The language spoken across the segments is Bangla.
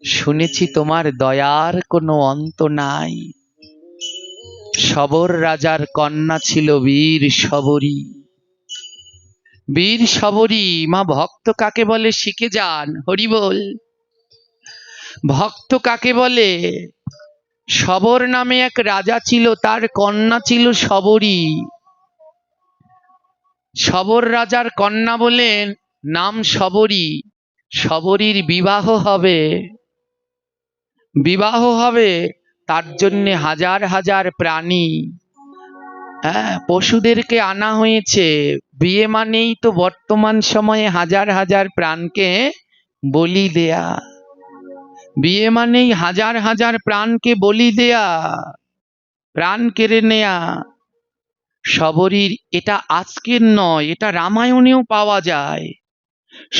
শুনেছি তোমার দয়ার কোনো অন্ত নাই। শবর রাজার কন্যা ছিল বীর শবরী। বীর শবরী মা ভক্ত কাকে বলে শিখে যান, হরি বল। ভক্ত কাকে বলে? শবর নামে এক রাজা ছিল, তার কন্যা ছিল শবরী। শবর রাজার কন্যা বলেন নাম শবরী। শবরীর বিবাহ হবে। বিবাহ হবে, তার জন্য হাজার হাজার প্রাণী, পশুদেরকে আনা হয়েছে। বিয়ে মানেই তো বর্তমান সময়ে হাজার হাজার প্রাণকে বলি দেয়া। বিয়ে মানেই হাজার হাজার প্রাণকে বলি দেয়া, প্রাণ কেড়ে নেয়া। শবরীর এটা আজকের নয়, এটা রামায়ণেও পাওয়া যায়।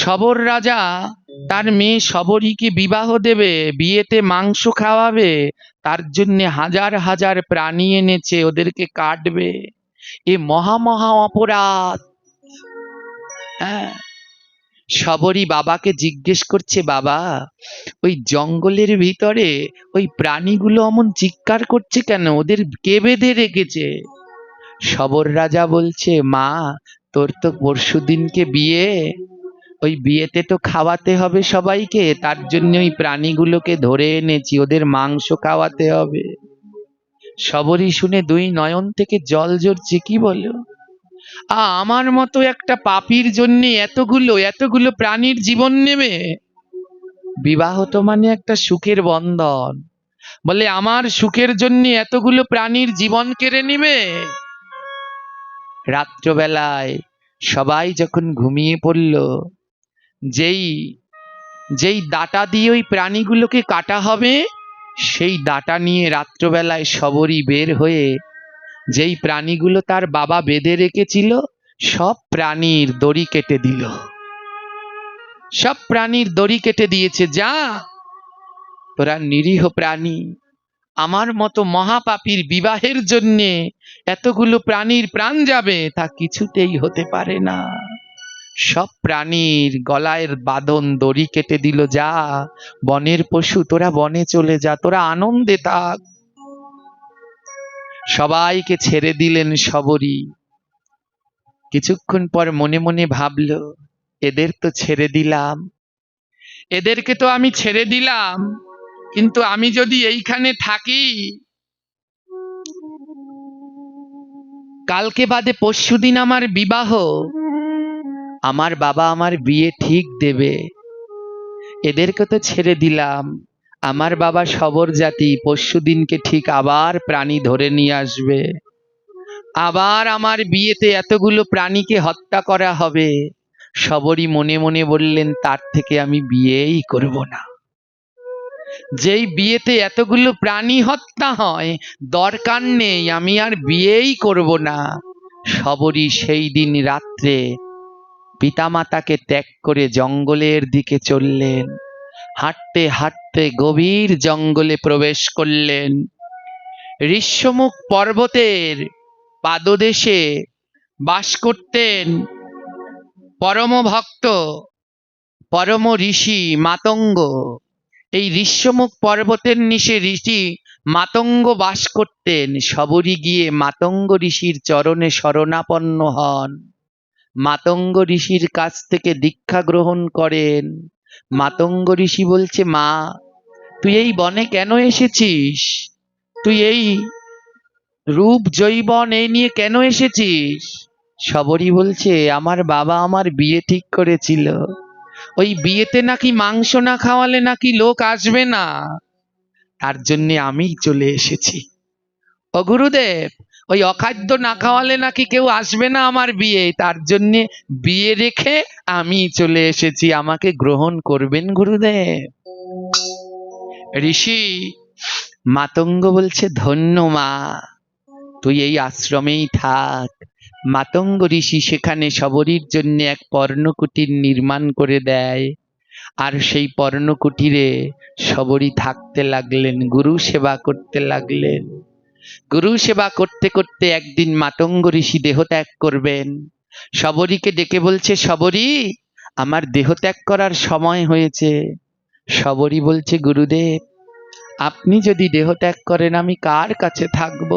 শবর রাজা তার মেয়ে শবরীকে বিবাহ দেবে, বিয়েতে মাংস খাওয়াবে, তার জন্য হাজার হাজার প্রাণী এনেছে, ওদেরকে কাটবে। এ মহা মহা অপরাধ। শবরী বাবাকে জিজ্ঞেস করছে, বাবা ওই জঙ্গলের ভিতরে ওই প্রাণীগুলো অমন চিৎকার করছে কেন, ওদের কে বেঁধে রেখেছে? শবর রাজা বলছে, মা তোর তো পরশুদিনকে বিয়ে, ওই বিয়েতে তো খাওয়াতে হবে সবাইকে, তার জন্য ওই প্রাণীগুলোকে ধরে এনেছি, ওদের মাংস খাওয়াতে হবে। শবরী শুনে দুই নয়ন থেকে জল ঝরছে। কি বলো? আমার মতো একটা পাপীর জন্য এতগুলো এতগুলো প্রাণীর জীবন নেবে? বিবাহ তো মানে একটা সুখের বন্ধন, বলে আমার সুখের জন্য এতগুলো প্রাণীর জীবন কেড়ে নিবে? রাত্রবেলায় সবাই যখন ঘুমিয়ে পড়ল, যেই যেই দাঁটা দিয়ে ওই প্রাণীগুলোকে কাটা হবে, সেই দাঁটা নিয়ে রাত্রবেলায় শবরী বের হয়ে যেই প্রাণীগুলো তার বাবা বেঁধে রেখেছিল সব প্রাণীর দড়ি কেটে দিল। সব প্রাণীর দড়ি কেটে দিয়েছে। যা, তোরা নিরীহ প্রাণী, আমার মতো মহাপাপীর বিবাহের জন্যে এতগুলো প্রাণীর প্রাণ যাবে, তা কিছুতেই হতে পারে না। সব প্রাণীর গলায় বাঁধন দড়ি কেটে দিল। যা, বনের পশু তোরা বনে চলে যা, তোরা আনন্দে থাক। সবাইকে ছেড়ে দিলেন শবরী। কিছুক্ষণ পর মনে মনে ভাবল, এদের তো ছেড়ে দিলাম, এদেরকে তো আমি ছেড়ে দিলাম, কিন্তু আমি যদি এইখানে থাকি, কালকে বাদে পরশুদিন আমার বিবাহ, আমার বাবা আমার বিয়ে ঠিক দেবে। এদেরকে তো ছেড়ে দিলাম, আমার বাবা শবর জাতি, পরশুদিনকে ঠিক আবার প্রাণী ধরে নিয়ে আসবে, আবার আমার বিয়েতে এতগুলো প্রাণীকে হত্যা করা হবে। শবরী মনে মনে বললেন, তার থেকে আমি বিয়েই করব না। যেই বিয়েতে এতগুলো প্রাণী হত্যা হয়, দরকার নেই, আমি আর বিয়েই করব না। শবরী সেই দিন রাত্রে পিতামাতাকে ত্যাগ করে জঙ্গলের দিকে চললেন। হাঁটতে হাঁটতে গভীর জঙ্গলে প্রবেশ করলেন। ঋষ্যমুখ পর্বতের পাদদেশে বাস করতেন পরম ভক্ত পরম ঋষি মাতঙ্গ। এই ঋষ্যমুখ পর্বতের নিচে ঋষি মাতঙ্গ বাস করতেন। শবরী গিয়ে মাতঙ্গ ঋষির চরণে শরণাপন্ন হন, মাতঙ্গ ঋষির কাছ থেকে দীক্ষা গ্রহণ করেন। মাতঙ্গ ঋষি বলছে, মা তুই এই বনে কেন এসেছিস? তুই এই রূপ জৈবন এই নিয়ে কেন এসেছিস? শবরী বলছে, আমার বাবা আমার বিয়ে ঠিক করেছিল, ওই বিয়েতে নাকি মাংস না খাওয়ালে নাকি লোক আসবে না, তার জন্য আমি চলে এসেছি। ও গুরুদেব, ওই অখাদ্য না খাওয়ালে নাকি কেউ আসবে না আমার বিয়ে, তার জন্য বিয়ে রেখে আমি চলে এসেছি, আমাকে গ্রহণ করবেন গুরুদেব? ঋষি মাতঙ্গ বলছে, ধন্য মা, তুই এই আশ্রমেই থাক। মাতঙ্গ ঋষি সেখানে শবরীর জন্য এক পর্ণকুটির নির্মাণ করে দেয়, আর সেই পর্ণকুটিরে শবরী থাকতে লাগলেন, গুরু সেবা করতে লাগলেন। গুরু সেবা করতে করতে একদিন মাতঙ্গ ঋষি দেহত্যাগ করবেন। শবরীকে ডেকে বলছে, শবরী আমার দেহত্যাগ করার সময় হয়েছে, শবরী বলছে, গুরুদেব আপনি যদি দেহ ত্যাগ করেন আমি কার কাছে থাকব?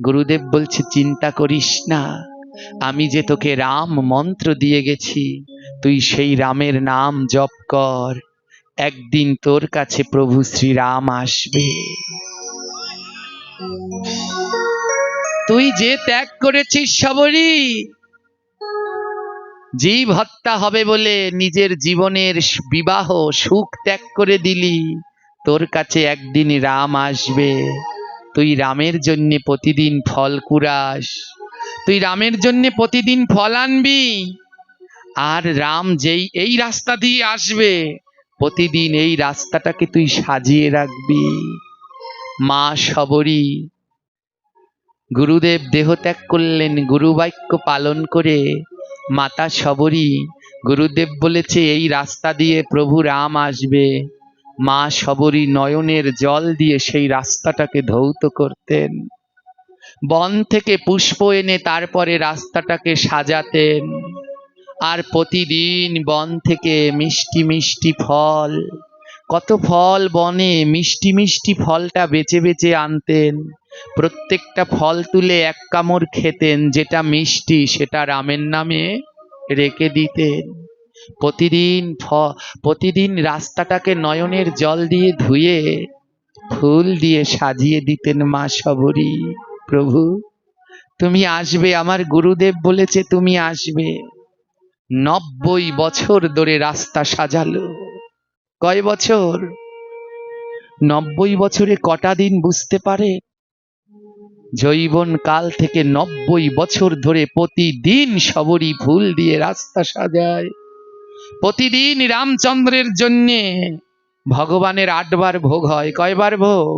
গুরুদেব বলছে, চিন্তা করিস না, আমি যে তোকে রাম মন্ত্র দিয়ে গেছি, তুই সেই রামের নাম জপ কর, একদিন তোর কাছে প্রভু শ্রীরাম আসবে। তুই যে ত্যাগ করেছিস শবরী, জীব হত্যা হবে বলে নিজের জীবনের বিবাহ সুখ ত্যাগ করে দিলি, তোর কাছে একদিন রাম আসবে। তুই রামের জন্য প্রতিদিন ফল কুড়াস, তুই রামের জন্য প্রতিদিন ফল আনবি, আর রাম যেই এই রাস্তা দিয়ে আসবে প্রতিদিন এই রাস্তাটাকে তুই সাজিয়ে রাখবি। মা শবরী, গুরুদেব দেহত্যাগ করলেন, গুরুবাক্য পালন করে মাতা শবরী, গুরুদেব বলেছে এই রাস্তা দিয়ে প্রভু রাম আসবে, মা শবরী নয়নের জল দিয়ে সেই রাস্তাটাকে ধৌত করতেন, বন থেকে পুষ্প এনে তারপরে রাস্তাটাকে সাজাতেন, আর প্রতিদিন বন থেকে মিষ্টি মিষ্টি ফল, কত ফল বনে, মিষ্টি মিষ্টি ফলটা বেছে বেছে আনতেন, প্রত্যেকটা ফল তুলে এক কামড় খেতেন, যেটা মিষ্টি সেটা রামের নামে রেখে দিতেন। প্রতিদিন রাস্তাটাকে নয়নের জল দিয়ে ধুয়ে ফুল দিয়ে সাজিয়ে দিতেন মা শবরী। প্রভু তুমি আসবে, আমার গুরুদেব বলেছে তুমি আসবে। 90 বছর ধরে রাস্তা সাজালো। কয় বছর? 90 বছরে কটা দিন বুঝতে পারে? জৈবন কাল থেকে 90 বছর ধরে প্রতিদিন শবরী ফুল দিয়ে রাস্তা সাজায়। প্রতিদিন রামচন্দ্রের জন্যে ভগবানের 8 বার ভোগ হয়। কয়বার ভোগ?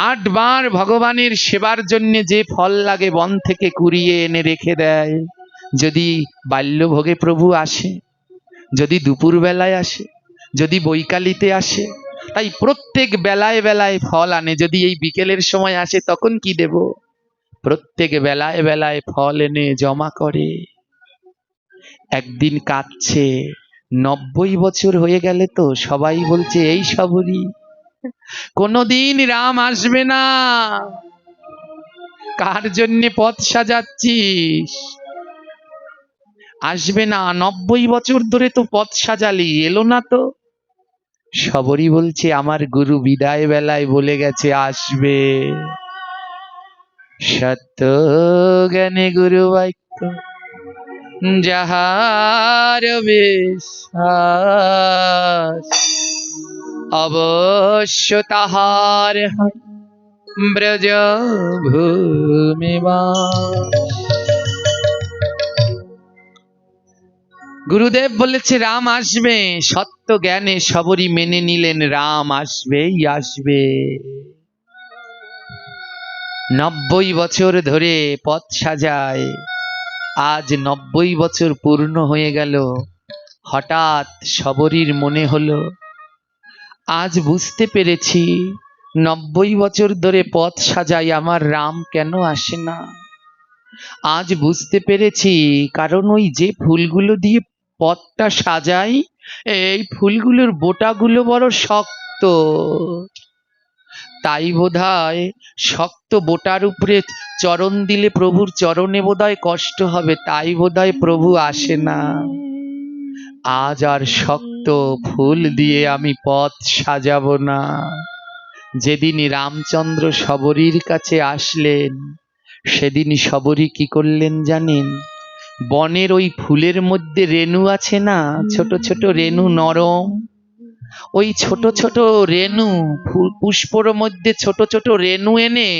8 বার ভগবানের সেবার জন্য যে ফল লাগে বন থেকে কুড়িয়ে এনে রেখে দেয়। যদি বাল্যভোগে প্রভু আসে, যদি দুপুর বেলায় আসে, যদি বৈকালিতে আসে, তাই প্রত্যেক বেলায় বেলায় ফল আনে। যদি এই বিকেলের সময় আসে তখন কি দেব? প্রত্যেক বেলায় বেলায় ফল এনে জমা করে। একদিন কাঁদছে, 90 বছর হয়ে গেলে তো সবাই বলছে, এই শবরী কোনদিন রাম আসবে না, কার জন্য পথ সাজাচ্ছিস? আসবে না, 90 বছর ধরে তো পথ সাজালি, এলো না তো। শবরী বলছে, আমার গুরু বিদায় বেলায় বলে গেছে আসবে। সত্য জ্ঞানে গুরু বাক্য যাহার বিশ্বাস, অবশ্য তাহার ব্রজ ভূমিবাস। গুরুদেব বলেছে রাম আসবে, সত্য জ্ঞানে শবরী মেনে নিলেন রাম আসবেই আসবে। 90 বছর ধরে পথ সাজায়, আজ 90 বছর পূর্ণ হয়ে গেল। হঠাৎ শবরীর মনে হলো, আজ বুঝতে পেরেছি 90 বছর ধরে পথ সাজাই, আমার রাম কেন আসে না। আজ বুঝতে পেরেছি, কারণ ওই যে ফুলগুলো দিয়ে পথটা সাজাই, এই ফুলগুলোর বোটাগুলো বড় শক্ত, তাই বোধহয় শক্ত বোটার উপরে চরণ দিলে প্রভুর চরণে বোধহয় কষ্ট হবে, তাই বোধহয় প্রভু আসে না। আজ আর শক্ত ফুল দিয়ে আমি পথ সাজাবো না। যেদিন রামচন্দ্র শবরীর কাছে আসলেন, সেদিন শবরী কি করলেন জানেন? বনের ওই ফুলের মধ্যে রেণু আছে না, ছোট ছোট রেণু, নরম, ওই ছোট ছোট রেণু, পুষ্পর মধ্যে ছোট ছোট রেণু এনে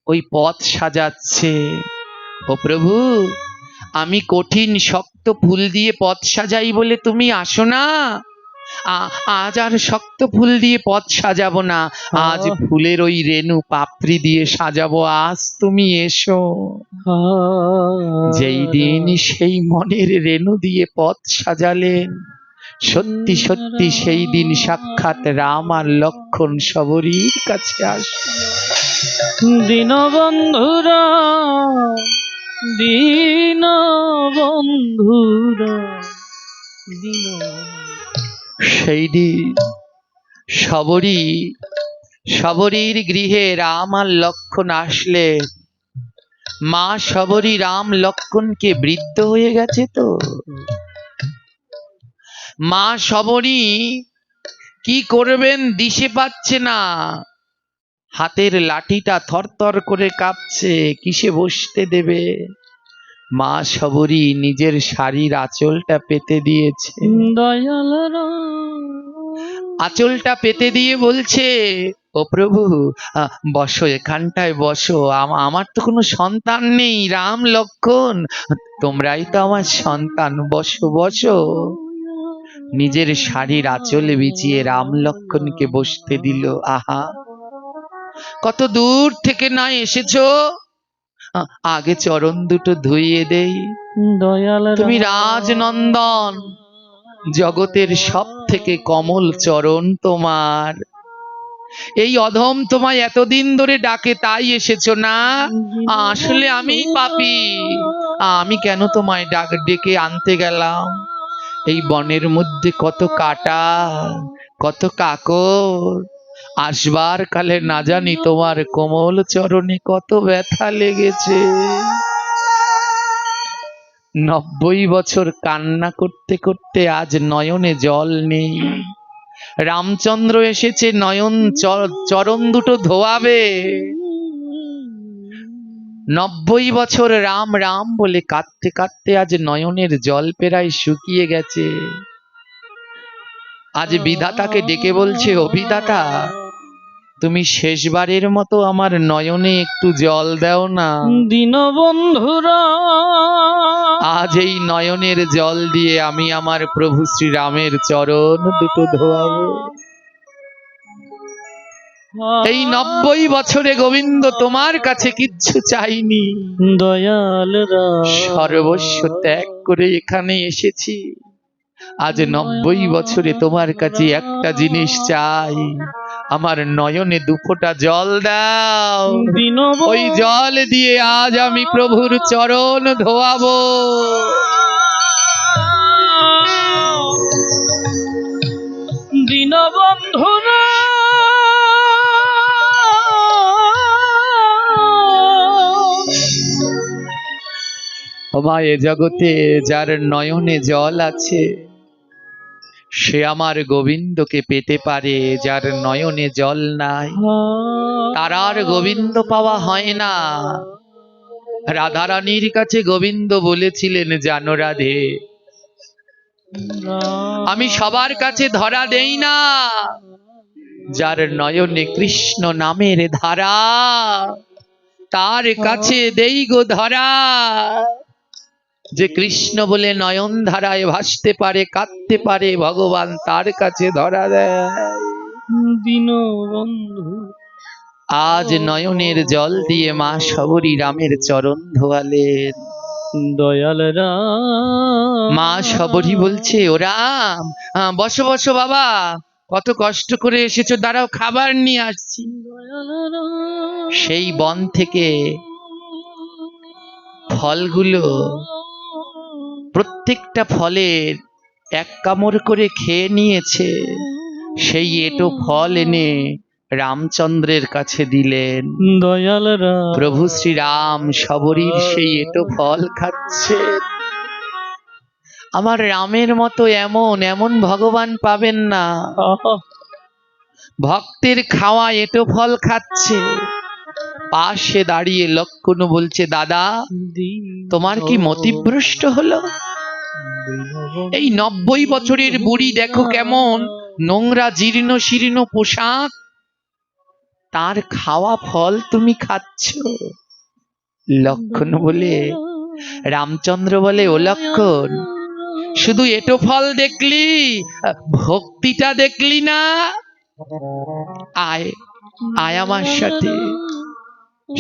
ওই পথ সাজাচ্ছে। ও প্রভু, আমি কঠিন শক্ত ফুল দিয়ে পথ সাজাই বলে তুমি আসো না। আজ আর শক্ত ফুল দিয়ে পথ সাজাবো না, আজ ফুলের ওই রেণু পাপড়ি দিয়ে সাজাবো, আজ তুমি এসো। যেই দিন সেই মনের রেণু দিয়ে পথ সাজালেন, সত্যি সত্যি সেই দিন সাক্ষাৎ রাম আর লক্ষণ শবরীর কাছে আসলো। দীনবন্ধুরা, দীনবন্ধুরা, দীন সেই দিন শবরীর গৃহে রাম আর লক্ষ্মণ আসলে। মা শবরী রাম লক্ষ্মণকে, বৃদ্ধ হয়ে গেছে তো, মা শবরী কি করবেন দিশে পাচ্ছে না। হাতের লাঠিটা থরথর করে কাঁপছে, কিসে বসতে দেবে। মা শবরী নিজের শাড়ির আঁচলটা পেতে দিয়েছে। দয়াল আঁচলটা পেতে দিয়ে বলছে, ও প্রভু, বসো, এখানটায় বসো। আমার তো কোনো সন্তান নেই, রাম লক্ষ্মণ, তোমরাই তো আমার সন্তান, বসো বসো। নিজের শাড়ির আঁচল বিছিয়ে রাম লক্ষ্মণকে বসতে দিল। আহা, কত দূর থেকে না এসেছো, আগে চরণ দুটো ধুইয়ে দেই। দয়াল তুমি রাজনন্দন, জগতের সব থেকে কমল চরণ তোমার। এই অধম তোমায় এতদিন ধরে ডাকে, তাই এসেছো না? আসলে আমি পাপী, আমি কেন তোমায় ডেকে আনতে গেলাম। এই বনের মধ্যে কত কাটা, কত কাকর, আসবার কালে না জানি তোমার কোমল চরণে কত ব্যথা লেগেছে। 90 বছর কান্না করতে করতে আজ নয়নে জল নেই। রামচন্দ্র এসেছে নয়ন চরণ দুটো ধোয়াবে। 90 বছর রাম রাম বলে কাঁদতে কাঁদতে আজ নয়নের জল প্রায় শুকিয়ে গেছে। আজ বিধাতাকে ডেকে বলছে, ও বিধাতা, তুমি শেষবারের মতো আমার নয়নে একটু জল দাও না। দীনবন্ধুরা আজ এই নয়নের জল দিয়ে আমি আমার প্রভু শ্রীরামের চরণ দুটো ধোয়াবো। এই 90 বছরে গোবিন্দ তোমার কাছে কিচ্ছু চাইনি, দয়াল সর্বস্ব ত্যাগ করে এখানে এসেছি। আজ 90 বছরে তোমার কাছে একটা জিনিস চাই, আমার নয়নে দুফোঁটা জল দাও। ওই জল দিয়ে আজ আমি প্রভুর চরণ ধোয়াবো। দীনবন্ধুরা এ জগতে যার নয়নে জল আছে, সে আমার গোবিন্দকে পেতে পারে। যার নয়নে জল নাই, তার আর গোবিন্দ পাওয়া হয় না। রাধারানীর কাছে গোবিন্দ বলেছিলেন, জানো রাধে, আমি সবার কাছে ধরা দেই না, যার নয়নে কৃষ্ণ নামের ধারা, তার কাছে দেই গো ধরা। যে কৃষ্ণ বলে নয়ন ধারায় ভাসতে পারে, কাঁদতে পারে, ভগবান তার কাছে ধরা দেয়। দীনবন্ধু আজ নয়নের জল দিয়ে মা শবরী রামের চরণ ধোয়ালেন। দয়াল রাম মা শবরী বলছে, ও রাম, বসো বসো বাবা, কত কষ্ট করে এসেছো, দাঁড়াও খাবার নিয়ে আসছি। সেই বন থেকে ফলগুলো, প্রত্যেকটা ফলের এক কামড় করে খেয়ে নিয়েছে। সেই এটো ফল এনে রামচন্দ্রের কাছে দিলেন। দয়াল রাম প্রভু শ্রীরাম শবরীর সেই এটো ফল খাচ্ছে। আমার রামের মতো এমন এমন ভগবান পাবেন না। ভক্তের খাওয়া এটো ফল খাচ্ছে। পাশে দাঁড়িয়ে লক্ষ্মণ বলছে, দাদা, তোমার কি মতিভ্রষ্ট হলো? এই 90 বছরের বুড়ি দেখো কেমন নোংরা জীর্ণ শীর্ণ পোশাক, তার খাওয়া ফল তুমি খাচ্ছ। লক্ষ্মণ বলে, রামচন্দ্র বলে, ও লক্ষ্মণ, শুধু এটো ফল দেখলি, ভক্তিটা দেখলি না? আয় আয় আমার সাথে।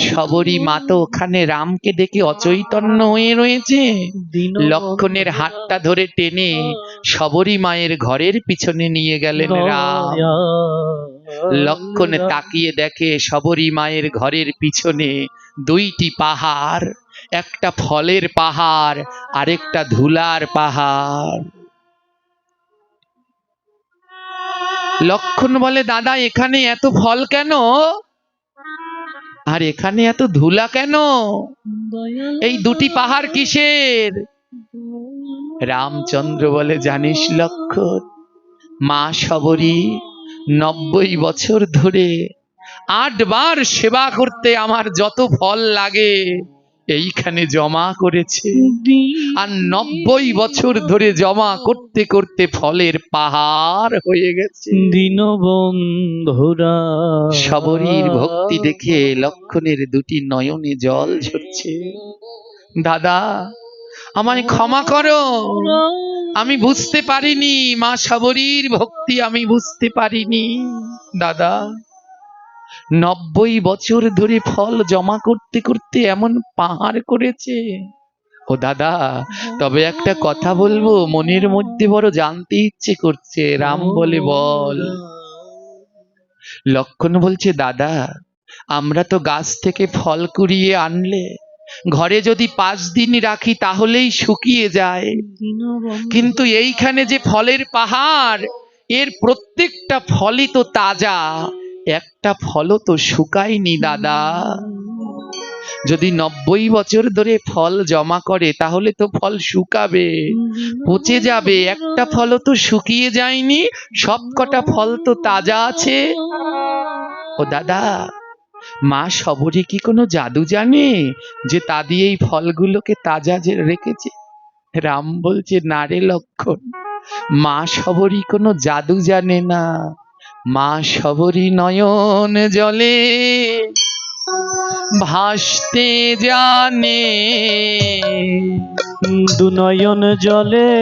শবরী মা তো ওখানে রামকে দেখে অচৈতন্য হয়ে রয়েছে। লক্ষ্মণের হাতটা ধরে টেনে শবরী মায়ের ঘরের পিছনে নিয়ে গেলেন রাম। লক্ষ্মণ তাকিয়ে দেখে শবরী মায়ের ঘরের পিছনে দুইটি পাহাড়, একটা ফলের পাহাড়, আরেকটা ধুলার পাহাড়। লক্ষণ বলে, দাদা এখানে এত ফল কেন, আর এখানে এত ধুলা কেন, এই দুটি পাহাড় কিসের? রামচন্দ্র বলে, জানিস লক্ষণ, মা শবরী 90 বছর ধরে 8 বার সেবা করতে আমার যত ফল লাগে এইখানে জমা করেছে, আর 90 বছর ধরে জমা করতে করতে ফলের পাহাড় হয়ে গেছে। দীনবন্ধুরা শবরীর ভক্তি দেখে লক্ষণের দুটি নয়নে জল ঝরছে। দাদা আমায় ক্ষমা করো, আমি বুঝতে পারিনি, মা শবরীর ভক্তি আমি বুঝতে পারিনি। দাদা 90 বছর ধরে ফল জমা করতে করতে এমন পাহাড় করেছে। ও দাদা তবে একটা কথা বলবো, মনের মধ্যে বড় জানতে ইচ্ছে করছে। রাম বলে, বল। লক্ষণ বলছে, দাদা আমরা তো গাছ থেকে ফল কুড়িয়ে আনলে ঘরে যদি 5 দিন রাখি তাহলেই শুকিয়ে যায়, কিন্তু এইখানে যে ফলের পাহাড়, এর প্রত্যেকটা ফলই তো তাজা, একটা ফলও তো শুকায়নি। দাদা যদি 90 বছর ধরে ফল জমা করে তাহলে তো ফল শুকাবে, পচে যাবে, একটা ফলও তো শুকিয়ে যায়নি, সব কটা ফল তো তাজা আছে। ও দাদা মা শবরী কি কোনো জাদু জানে যে তা দিয়ে এই ফলগুলোকে তাজা যে রেখেছে? রাম বলছে, না রে লক্ষণ, মা শবরী কোনো জাদু জানে না, মা শবরী নয়ন জলে ভাসতে জানে। দুনয়ন জলে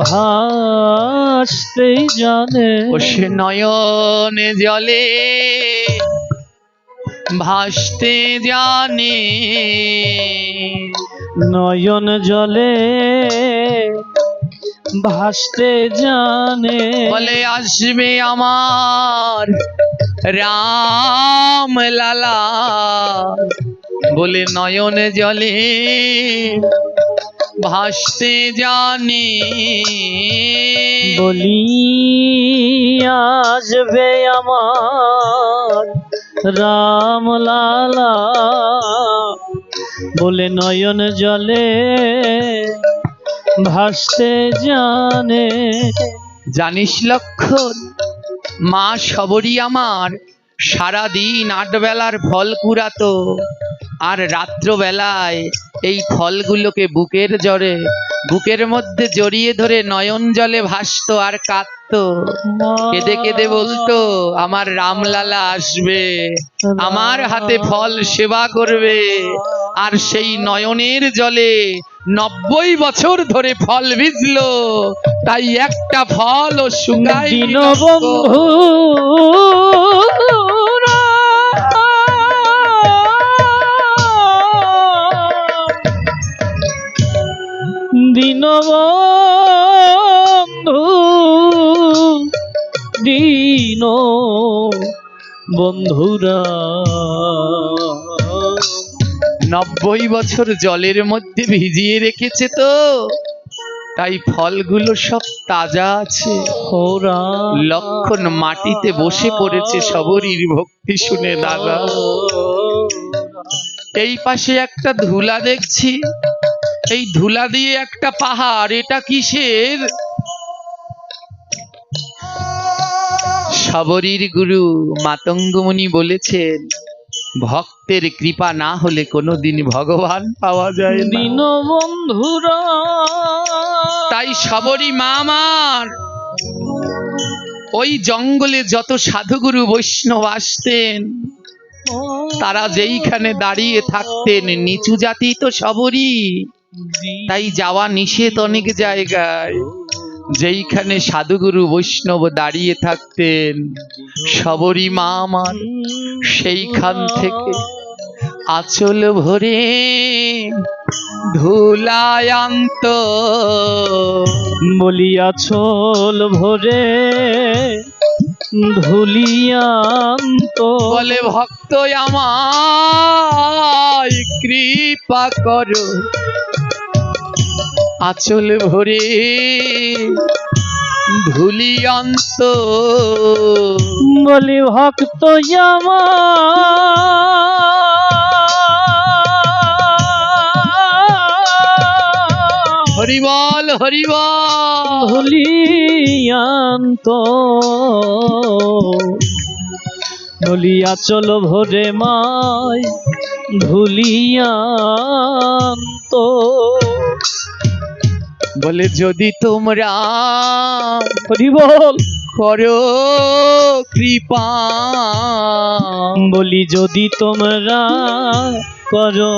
ভাসতেই জানে, ও সে নয়ন জলে ভাসতে জানে, নয়ন জলে ভাসতে জানে। বলে আসবে আমার রাম লালা, বলে নয়ন জলে ভাসতে জানে। বলি আসবে আমার রাম লালা, বলে নয়ন জলে ভাসতে জানে। জানিস লক্ষণ, মা শবরী আমার সারাদিন 8 বেলার ফল কুড়াতো, আর রাত্রবেলায় এই ফলগুলোকে বুকের মধ্যে জড়িয়ে ধরে নয়ন জলে ভাসতো আর কাঁদতো, কেঁদে কেঁদে বলতো, আমার রামলালা আসবে, আমার হাতে ফল সেবা করবে। আর সেই নয়নের জলে 90 বছর ধরে ফল ভিজলো, তাই একটা ফল ও শুকায়। দীনবন্ধু দীনবন্ধু দীন বন্ধুরা 90 বছর জলের মধ্যে ভিজিয়ে রেখেছে তো, তাই ফলগুলো সব তাজা আছে। ওরা লক্ষণ মাটিতে বসে পড়েছে শবরীর ভক্তি শুনে। দাদা এই পাশে একটা ধুলা দেখছি, এই ধুলা দিয়ে একটা পাহাড়, এটা কিসের? শবরীর গুরু মাতঙ্গ মুনি বলেছেন, ভক্তের কৃপা না হলে কোনোদিন ভগবান পাওয়া যায় না। দীনবন্ধুরা তাই শবরী মা আমার ওই জঙ্গলে যত সাধুগুরু বৈষ্ণব আসতেন, তারা যেইখানে দাঁড়িয়ে থাকতেন, নিচু জাতি তো শবরী, তাই যাওয়া নিষেধ অনেক জায়গায়। যেইখানে সাধুগুরু বৈষ্ণব দাঁড়িয়ে থাকতেন শবরী মা আমার সেইখান থেকে আঁচল ভরে ধুলায়ান্ত, বলিয়া চল ভরে ধুলিয়ান্ত। বলে ভক্ত আমায় কৃপা করো, আঁচল ভরে ধুলিয়ন্ত বলি ভক্ত আমার হরিবল হরিবল। ধুলিয়ান্ত ধুলিয়া চলো ভোরে মাই ধুলিয়ান্ত বলে যদি তোমরা হরি বল করো কৃপা, বলি যদি তোমরা করো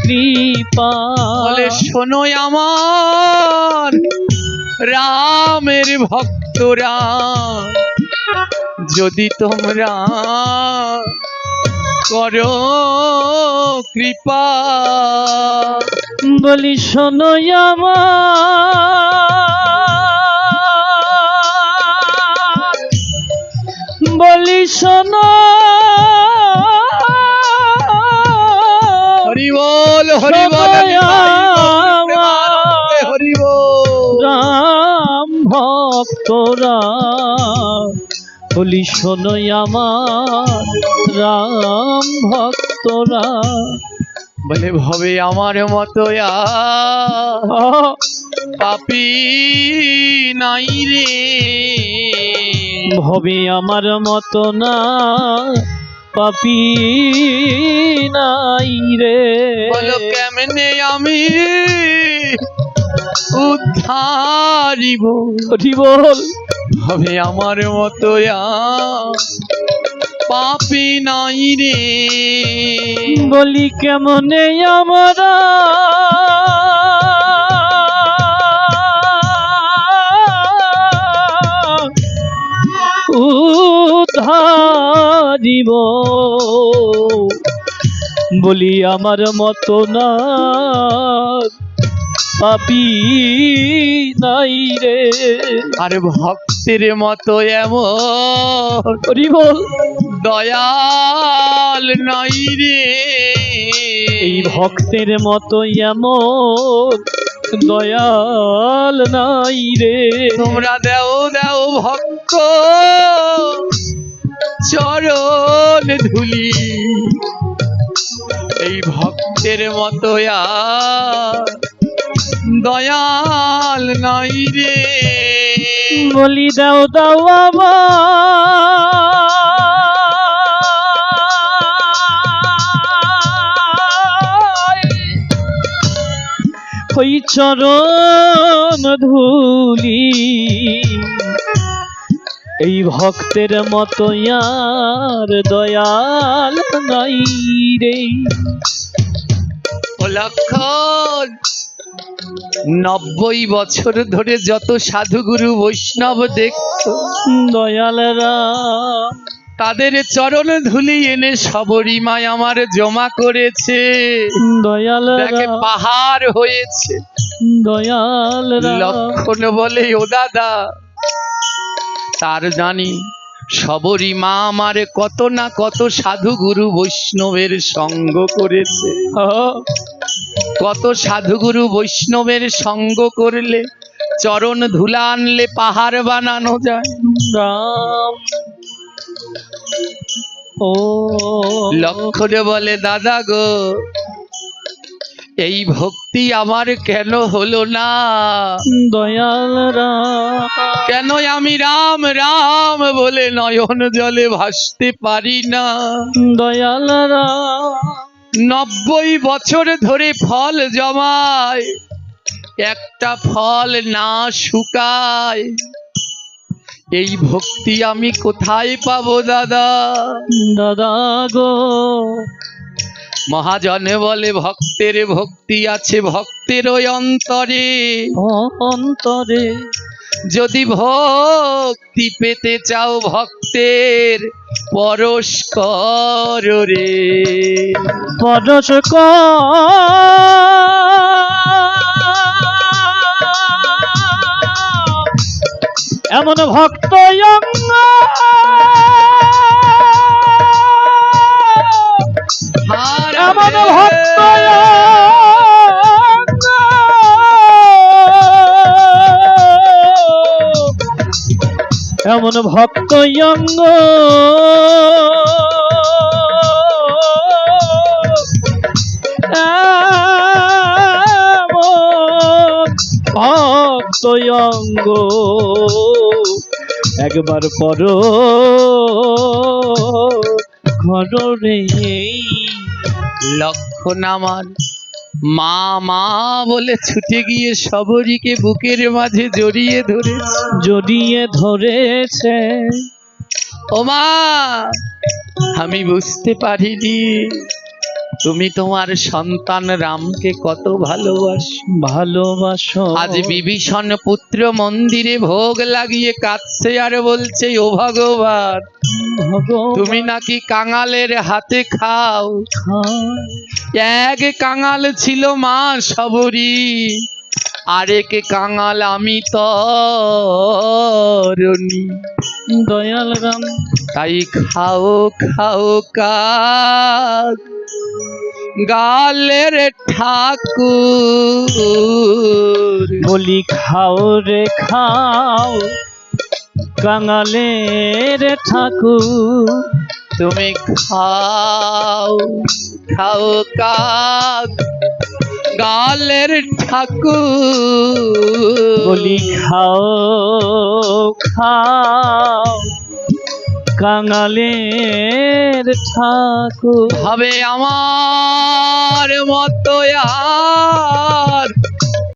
কৃপা, বলে শোনো আমার রামের ভক্তরা, যদি তোমরা করো কৃপা, বলি শোনো আমার, বলি শোনো হরিবল হরিবল হরিবল। রাম ভক্তরা বলি শোনো আমার রাম ভক্তরা, বলে ভবে আমার মতো পাপী নাই রে, ভবে আমার মতো না পাপী নাই রে, বলো কেমনে আমি উদ্ধারিব, হরি বল হবে আমার মতো পাপী নাই রে, বলি কেমনে আমরা উদ্ধারিব, বলি আমার মতো না পাপী নাই রে, আর ভক্তের মতো এমন হরি বল দয়াল নাই রে, এই ভক্তের মতো এমন দয়াল নাই রে, তোমরা দেও দেও ভক্ত চরণ ধুলি, এই ভক্তের মতো দয়াল নাই রে, বলি দাও দাও আমার ওই চরণ ধুলি, এই ভক্তের মতো আর দয়াল নাই রে, ও লক্ষণ 90 বছর ধরে যত সাধুগুরু বৈষ্ণব দেখছো দয়ালরা তাদের চরণ ধুলি এনে সবরীমায় আমার জমা করেছে, দয়ালরা দেখে পাহাড় হয়েছে। দয়ালরা লক্ষণ বলে ও দাদা তার জানি সবরী মা আমার কত না কত সাধু গুরু বৈষ্ণবের সঙ্গ করেছে, কত সাধু গুরু বৈষ্ণবের সঙ্গ করলে চরণ ধুলা আনলে পাহাড় বানানো যায়। রাম ও লক্ষণ বলে দাদা গো এই ভক্তি আমার কেন হলো না, দয়ালরা কেন আমি রাম রাম বলে নয়ন জলে ভাসতে পারি না, দয়ালরা 90 বছর ধরে ফল জমায় একটা ফল না শুকায়, এই ভক্তি আমি কোথায় পাবো দাদা। দাদা গো মহাজন বলে ভক্তের ভক্তি আছে ভক্তের ওই অন্তরে, অন্তরে যদি ভক্তি পেতে চাও ভক্তের পরশ কর রে, পরশ এমন ভক্ত এমন ভক্ত এমন ভক্ত অঙ্গ এমন ভক্ত অঙ্গ একবার পর ঘর রে লক্ষণ আমার মা মা বলে ছুটে গিয়ে সবরীকে বুকের মাঝে জড়িয়ে ধরেছে। জড়িয়ে ধরেছে। ও মা, আমি বুঝতে পারিনি তুমি তোমার সন্তান রামকে কত ভালোবাসো। ভালোবাসো। আজ বিভীষণ পুত্র মন্দিরে ভোগ লাগিয়ে কাঁদছে আর বলছে, ও ভগবান, তুমি নাকি কাঙালের হাতে খাও। এক কাঙাল ছিল মা সবরী, আরেক কাঙাল আমি তরণী। দয়াল রাম তাই খাও খাও কাক গালের ঠাকুর। বলি খাও রে খাও কাঙালের ঠাকুর। তুমি খাও খাও কাক গালের ঠাকুর। বলি খাও খাও কাঙালের ঠাকুর। হবে আমার মতো আর